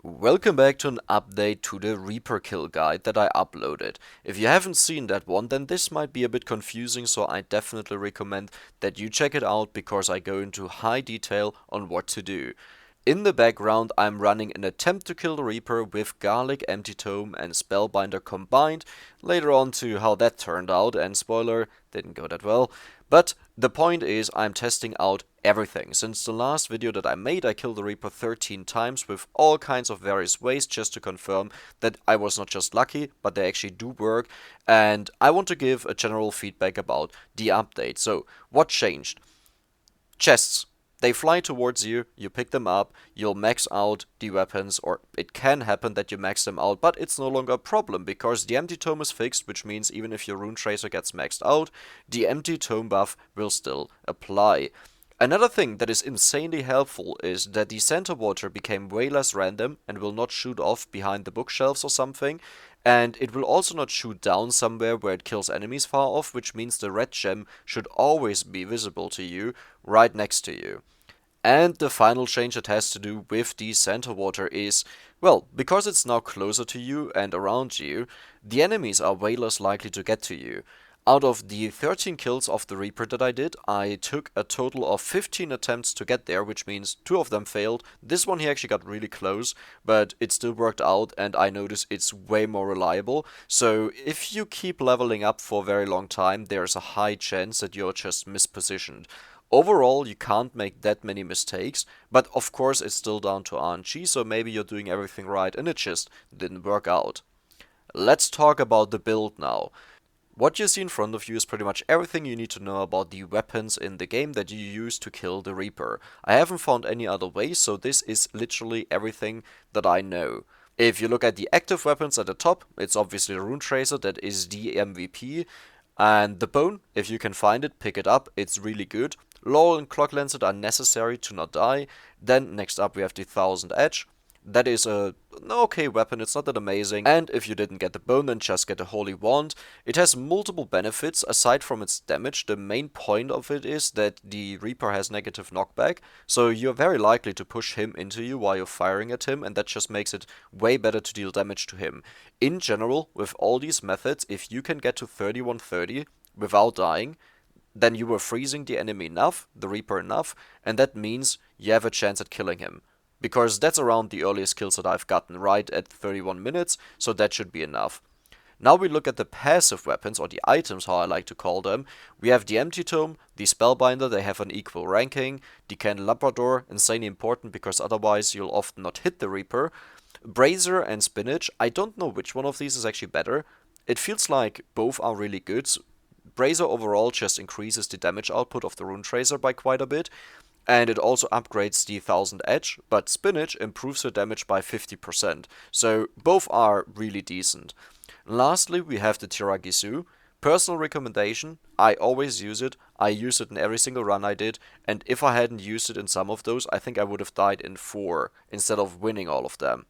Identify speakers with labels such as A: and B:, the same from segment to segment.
A: Welcome back to an update to the Reaper kill guide that I uploaded. If you haven't seen that one, then this might be a bit confusing, so I definitely recommend that you check it out because I go into high detail on what to do. In the background, I'm running an attempt to kill the Reaper with Garlic, Empty Tome and Spellbinder combined. Later on to how that turned out, and spoiler, didn't go that well. But the point is, I'm testing out everything. Since the last video that I made, I killed the Reaper 13 times with all kinds of various ways just to confirm that I was not just lucky, but they actually do work. And I want to give a general feedback about the update. So, what changed? Chests. They fly towards you, you pick them up, you'll max out the weapons, or it can happen that you max them out, but it's no longer a problem because the empty tome is fixed, which means even if your rune tracer gets maxed out, the empty tome buff will still apply. Another thing that is insanely helpful is that the center water became way less random and will not shoot off behind the bookshelves or something, and it will also not shoot down somewhere where it kills enemies far off, which means the red gem should always be visible to you, right next to you. And the final change that has to do with the center water is, well, because it's now closer to you and around you, the enemies are way less likely to get to you. Out of the 13 kills of the Reaper that I did, I took a total of 15 attempts to get there, which means 2 of them failed. This one he actually got really close, but it still worked out and I noticed it's way more reliable. So if you keep leveling up for a very long time, there's a high chance that you're just mispositioned. Overall, you can't make that many mistakes, but of course it's still down to RNG, so maybe you're doing everything right and it just didn't work out. Let's talk about the build now. What you see in front of you is pretty much everything you need to know about the weapons in the game that you use to kill the Reaper. I haven't found any other way, so this is literally everything that I know. If you look at the active weapons at the top, it's obviously the Rune Tracer, that is the MVP. And the bone, if you can find it, pick it up, it's really good. Laurel and Clock Lancet are necessary to not die. Then next up we have the Thousand Edge. That is an okay weapon, it's not that amazing. And if you didn't get the bone, then just get the Holy Wand. It has multiple benefits aside from its damage. The main point of it is that the Reaper has negative knockback, so you're very likely to push him into you while you're firing at him, and that just makes it way better to deal damage to him. In general, with all these methods, if you can get to 3130 without dying, then you were freezing the enemy enough, the Reaper enough, and that means you have a chance at killing him. Because that's around the earliest kills that I've gotten, right at 31 minutes, so that should be enough. Now we look at the passive weapons, or the items, how I like to call them. We have the Empty Tome, the Spellbinder, they have an equal ranking. The Candelabrador, insanely important because otherwise you'll often not hit the Reaper. Brazier and Spinach, I don't know which one of these is actually better. It feels like both are really good. Brazier overall just increases the damage output of the Rune Tracer by quite a bit, and it also upgrades the Thousand Edge, but Spinach improves the damage by 50%, so both are really decent. Lastly, we have the Tiragisu. Personal recommendation, I always use it, I use it in every single run I did, and if I hadn't used it in some of those, I think I would have died in 4, instead of winning all of them.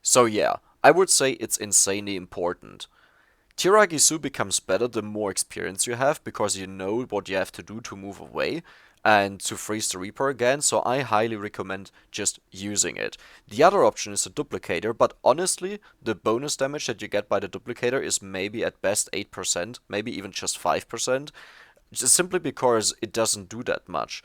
A: So yeah, I would say it's insanely important. Tiragisu becomes better the more experience you have, because you know what you have to do to move away and to freeze the Reaper again, so I highly recommend just using it. The other option is the Duplicator, but honestly, the bonus damage that you get by the Duplicator is maybe at best 8%, maybe even just 5%, just simply because it doesn't do that much.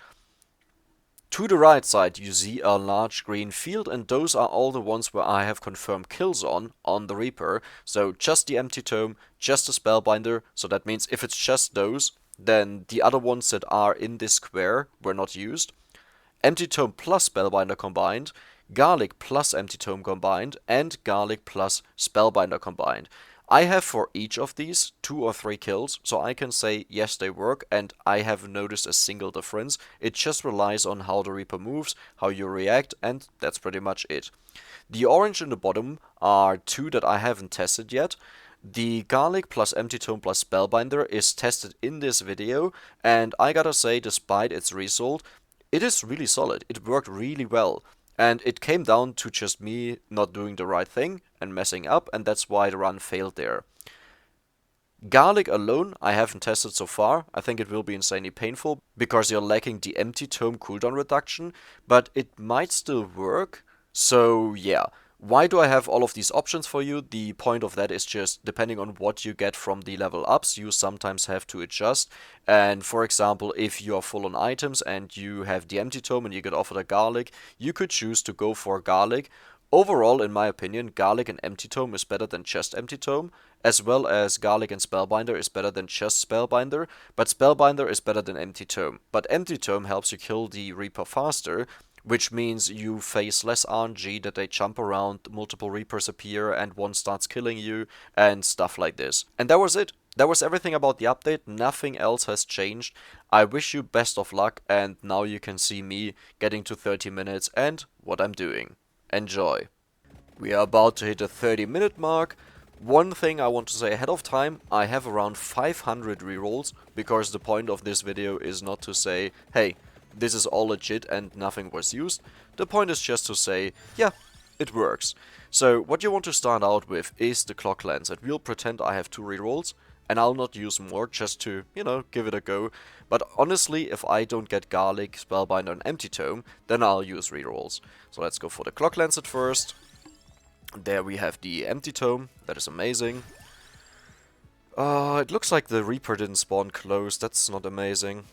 A: To the right side you see a large green field, and those are all the ones where I have confirmed kills on the Reaper. So just the Empty Tome, just the Spellbinder, so that means if it's just those, then the other ones that are in this square were not used. Empty Tome plus Spellbinder combined, Garlic plus Empty Tome combined, and Garlic plus Spellbinder combined. I have for each of these 2 or 3 kills, so I can say yes they work, and I haven't noticed a single difference. It just relies on how the Reaper moves, how you react, and that's pretty much it. The orange in the bottom are 2 that I haven't tested yet. The Garlic plus Empty Tome plus Spellbinder is tested in this video, and I gotta say, despite its result, it is really solid. It worked really well. And it came down to just me not doing the right thing and messing up, and that's why the run failed there. Garlic alone I haven't tested so far. I think it will be insanely painful because you're lacking the Empty Tome cooldown reduction, but it might still work. So yeah, Why do I have all of these options for you? The point of that is just depending on what you get from the level ups, you sometimes have to adjust. And for example, if you are full on items and you have the empty tome and you get offered a garlic, you could choose to go for garlic. Overall, in my opinion, garlic and empty tome is better than just empty tome, as well as garlic and spellbinder is better than just spellbinder, but spellbinder is better than empty tome. But empty tome helps you kill the Reaper faster, which means you face less RNG, that they jump around, multiple Reapers appear, and one starts killing you, and stuff like this. And that was it. That was everything about the update, nothing else has changed. I wish you best of luck, and now you can see me getting to 30 minutes and what I'm doing. Enjoy. We are about to hit the 30-minute mark. One thing I want to say ahead of time, I have around 500 rerolls, because the point of this video is not to say, hey, this is all legit and nothing was used. The point is just to say, yeah, it works. So what you want to start out with is the Clock Lancet. We'll pretend I have 2 rerolls, and I'll not use more just to, give it a go. But honestly, if I don't get Garlic, Spellbinder and Empty Tome, then I'll use rerolls. So let's go for the Clock Lancet first. There we have the Empty Tome, that is amazing. It looks like the Reaper didn't spawn close, that's not amazing.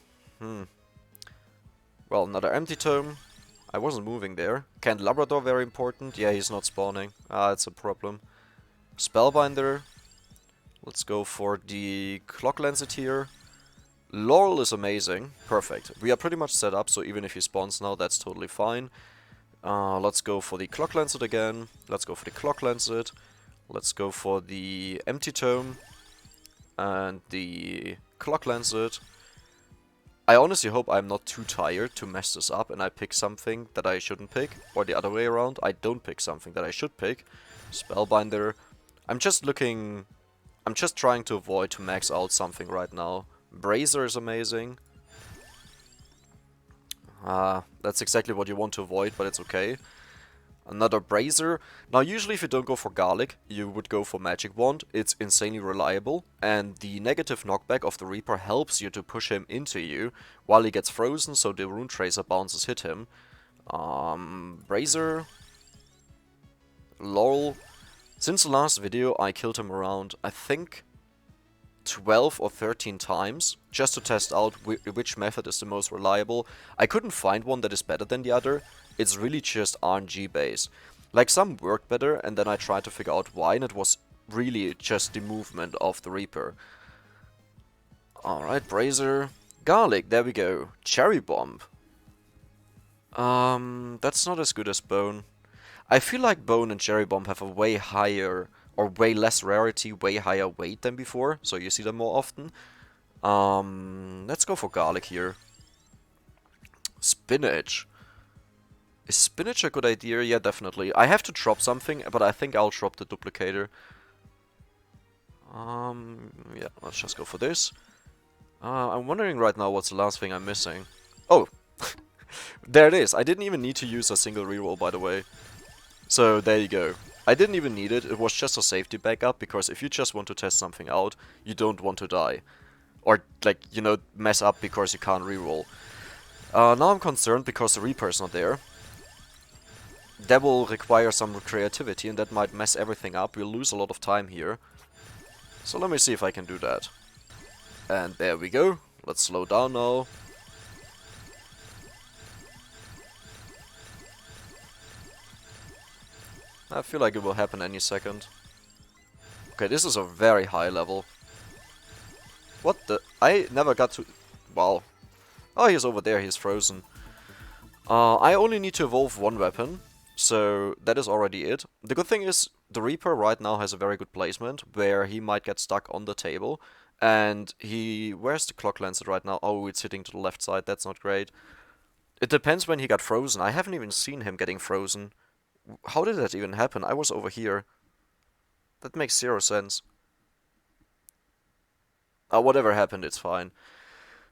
A: Well, another Empty Tome. I wasn't moving there. Candelabrador, very important. Yeah, he's not spawning. It's a problem. Spellbinder. Let's go for the Clock Lancet here. Laurel is amazing. Perfect. We are pretty much set up, so even if he spawns now, that's totally fine. Let's go for the Clock Lancet again. Let's go for the Clock Lancet. Let's go for the Empty Tome. And the Clock Lancet. I honestly hope I'm not too tired to mess this up and I pick something that I shouldn't pick. Or the other way around, I don't pick something that I should pick. Spellbinder. I'm just trying to avoid to max out something right now. Brazier is amazing. That's exactly what you want to avoid, but it's okay. Another Brazier. Now usually if you don't go for Garlic, you would go for Magic Wand. It's insanely reliable, and the negative knockback of the Reaper helps you to push him into you while he gets frozen, so the Rune Tracer bounces hit him. Brazier. Laurel. Since the last video I killed him around, I think, 12 or 13 times, just to test out which method is the most reliable. I couldn't find one that is better than the other. It's really just RNG based. Like, some worked better, and then I tried to figure out why, and it was really just the movement of the Reaper. Alright, Brazier. Garlic, there we go. Cherry Bomb. That's not as good as Bone. I feel like Bone and Cherry Bomb have a way higher, or way less rarity, way higher weight than before, so you see them more often. Let's go for Garlic here. Spinach. Is Spinach a good idea? Yeah, definitely. I have to drop something, but I think I'll drop the Duplicator. Yeah, let's just go for this. I'm wondering right now what's the last thing I'm missing. Oh! There it is. I didn't even need to use a single reroll, by the way. So, there you go. I didn't even need it. It was just a safety backup, because if you just want to test something out, you don't want to die. Or, like, mess up because you can't reroll. Now I'm concerned because the Reaper is not there. That will require some creativity, and that might mess everything up. We'll lose a lot of time here. So let me see if I can do that. And there we go. Let's slow down now. I feel like it will happen any second. Okay, this is a very high level. What the? I never got to... Wow. Oh, he's over there. He's frozen. I only need to evolve one weapon. So that is already it. The good thing is, the Reaper right now has a very good placement, where he might get stuck on the table. And he... Where's the Clock Lancet right now? Oh, it's hitting to the left side, that's not great. It depends when he got frozen. I haven't even seen him getting frozen. How did that even happen? I was over here. That makes zero sense. Whatever happened, it's fine.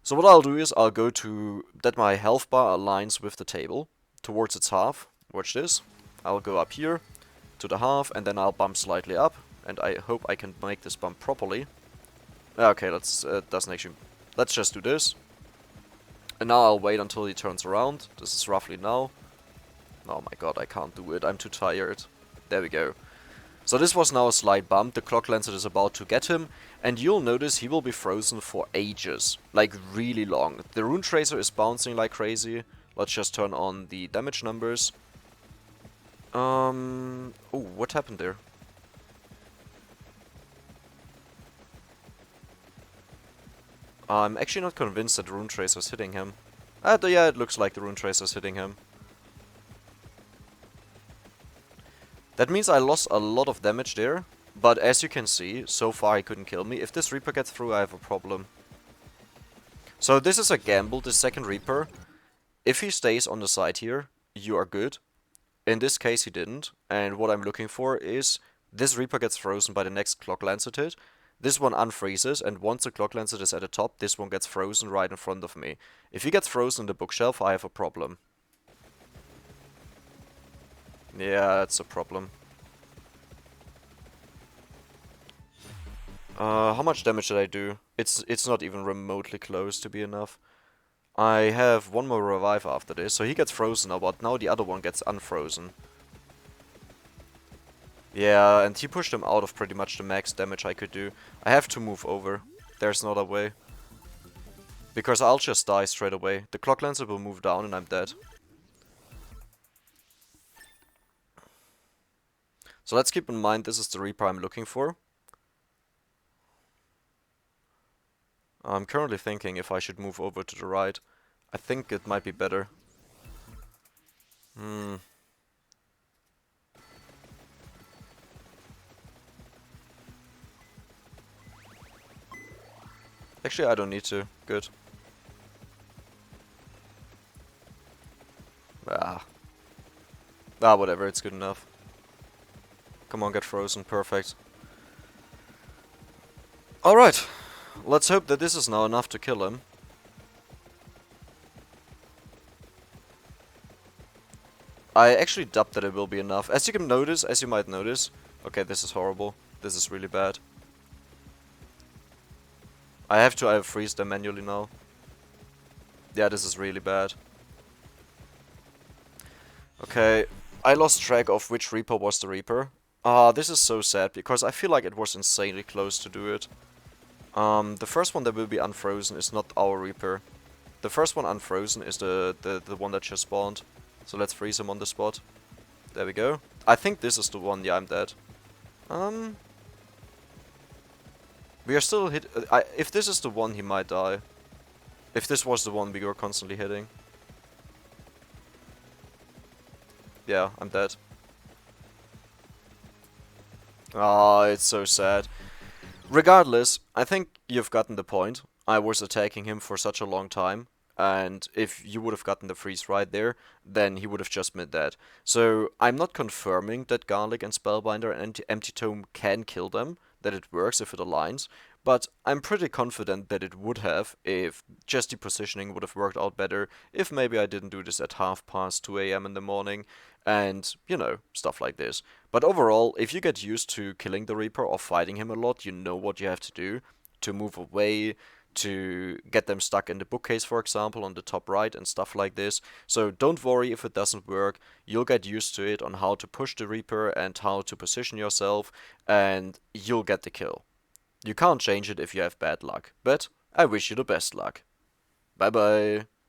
A: So what I'll do is, I'll go to... That my health bar aligns with the table, towards its half. Watch this. I'll go up here to the half, and then I'll bump slightly up, and I hope I can make this bump properly. Okay, let's doesn't actually. Let's just do this. And now I'll wait until he turns around. This is roughly now. Oh my god, I can't do it. I'm too tired. There we go. So this was now a slight bump, the Clock Lancet is about to get him, and you'll notice he will be frozen for ages. Like, really long. The Rune Tracer is bouncing like crazy. Let's just turn on the damage numbers. Oh, what happened there? I'm actually not convinced that the Rune Tracer is hitting him. Yeah, it looks like the Rune Tracer is hitting him. That means I lost a lot of damage there, but as you can see, so far he couldn't kill me. If this Reaper gets through, I have a problem. So this is a gamble, the second Reaper. If he stays on the side here, you are good. In this case he didn't, and what I'm looking for is this Reaper gets frozen by the next Clock Lancet hit. This one unfreezes, and once the Clock Lancet is at the top, this one gets frozen right in front of me. If he gets frozen in the bookshelf, I have a problem. Yeah, that's a problem. How much damage did I do? It's not even remotely close to be enough. I have one more revive after this, so he gets frozen now, but now the other one gets unfrozen. Yeah, and he pushed him out of pretty much the max damage I could do. I have to move over. There's no other way. Because I'll just die straight away. The Clock Lancet will move down and I'm dead. So let's keep in mind this is the Reaper I'm looking for. I'm currently thinking if I should move over to the right. I think it might be better. Actually, I don't need to. Good. Whatever, it's good enough. Come on, get frozen. Perfect. Alright. Let's hope that this is now enough to kill him. I actually doubt that it will be enough. As you might notice... Okay, this is horrible. This is really bad. I have to freeze them manually now. Yeah, this is really bad. Okay, I lost track of which Reaper was the Reaper. This is so sad, because I feel like it was insanely close to do it. The first one that will be unfrozen is not our Reaper. The first one unfrozen is the one that just spawned. So let's freeze him on the spot. There we go. I think this is the one. Yeah, I'm dead. We are still hit. If this is the one, he might die. If this was the one we were constantly hitting. Yeah, I'm dead. It's so sad. Regardless, I think you've gotten the point. I was attacking him for such a long time. And if you would have gotten the freeze right there, then he would have just been dead. So I'm not confirming that Garlic and Spellbinder and Empty Tome can kill them, that it works if it aligns, but I'm pretty confident that it would have if just the positioning would have worked out better, if maybe I didn't do this at 2:30 AM in the morning, and, you know, stuff like this. But overall, if you get used to killing the Reaper or fighting him a lot, you know what you have to do to move away, to get them stuck in the bookcase, for example, on the top right and stuff like this. So don't worry if it doesn't work. You'll get used to it on how to push the Reaper and how to position yourself, and you'll get the kill. You can't change it if you have bad luck, but I wish you the best luck. Bye bye.